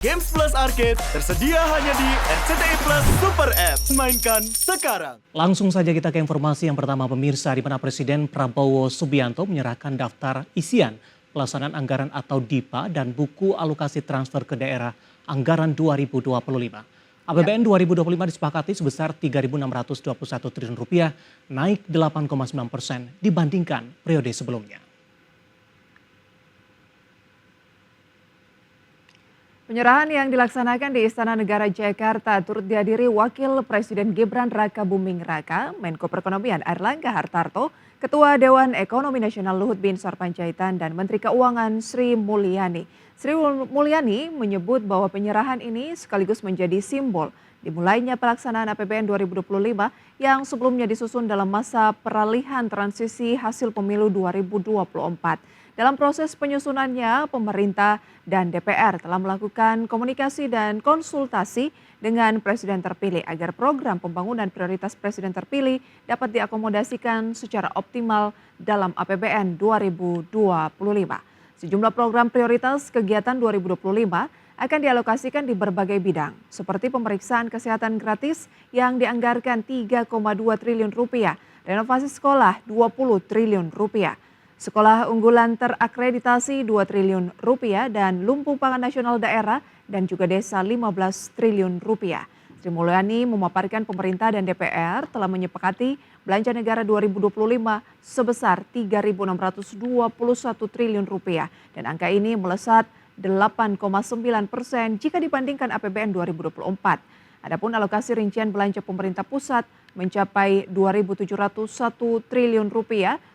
Games Plus Arcade tersedia hanya di RCTI Plus Super App. Mainkan sekarang. Langsung saja kita ke informasi yang pertama pemirsa, di mana Presiden Prabowo Subianto menyerahkan daftar isian pelaksanaan anggaran atau DIPA dan buku alokasi transfer ke daerah anggaran 2025. APBN 2025 disepakati sebesar Rp3.621 triliun, naik 8,9% dibandingkan periode sebelumnya. Penyerahan yang dilaksanakan di Istana Negara Jakarta turut dihadiri Wakil Presiden Gibran Rakabuming Raka, Menko Perekonomian Airlangga Hartarto, Ketua Dewan Ekonomi Nasional Luhut Binsar Panjaitan, dan Menteri Keuangan Sri Mulyani. Sri Mulyani menyebut bahwa penyerahan ini sekaligus menjadi simbol dimulainya pelaksanaan APBN 2025 yang sebelumnya disusun dalam masa peralihan transisi hasil pemilu 2024. Dalam proses penyusunannya, pemerintah dan DPR telah melakukan komunikasi dan konsultasi dengan Presiden terpilih agar program pembangunan prioritas Presiden terpilih dapat diakomodasikan secara optimal dalam APBN 2025. Sejumlah program prioritas kegiatan 2025 akan dialokasikan di berbagai bidang, seperti pemeriksaan kesehatan gratis yang dianggarkan Rp3,2 triliun, renovasi sekolah Rp20 triliun, sekolah unggulan terakreditasi Rp2 triliun, dan lumbung pangan nasional daerah dan juga desa Rp15 triliun. Sri Mulyani memaparkan pemerintah dan DPR telah menyepakati belanja negara 2025 sebesar Rp3.621 triliun dan angka ini melesat 8,9% jika dibandingkan APBN 2024. Adapun alokasi rincian belanja pemerintah pusat mencapai Rp2.701 triliun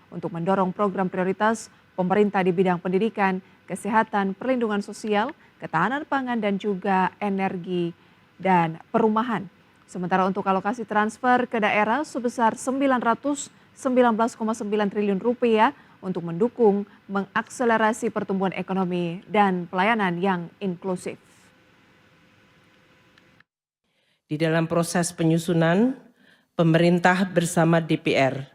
untuk mendorong program prioritas pemerintah di bidang pendidikan, kesehatan, perlindungan sosial, ketahanan pangan, dan juga energi dan perumahan. Sementara untuk alokasi transfer ke daerah sebesar Rp919,9 triliun untuk mendukung mengakselerasi pertumbuhan ekonomi dan pelayanan yang inklusif. Di dalam proses penyusunan, pemerintah bersama DPR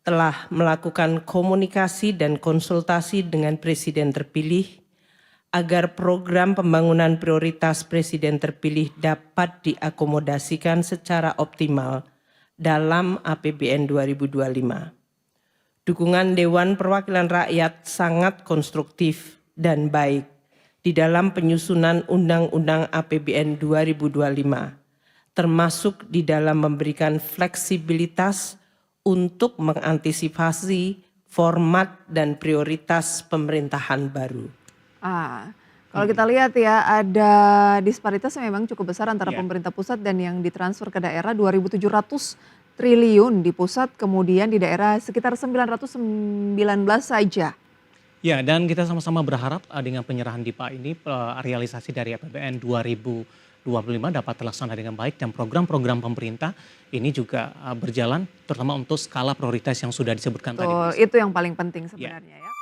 telah melakukan komunikasi dan konsultasi dengan Presiden terpilih agar program pembangunan prioritas Presiden terpilih dapat diakomodasikan secara optimal dalam APBN 2025. Dukungan Dewan Perwakilan Rakyat sangat konstruktif dan baik di dalam penyusunan Undang-Undang APBN 2025, termasuk di dalam memberikan fleksibilitas untuk mengantisipasi format dan prioritas pemerintahan baru. Kalau kita lihat ya, ada disparitas yang memang cukup besar antara pemerintah pusat dan yang ditransfer ke daerah, 2.700 triliun di pusat, kemudian di daerah sekitar 919 saja. Ya, dan kita sama-sama berharap dengan penyerahan DIPA ini realisasi dari APBN 2025 dapat terlaksana dengan baik dan program-program pemerintah ini juga berjalan terutama untuk skala prioritas yang sudah disebutkan tadi. Itu yang paling penting sebenarnya ya.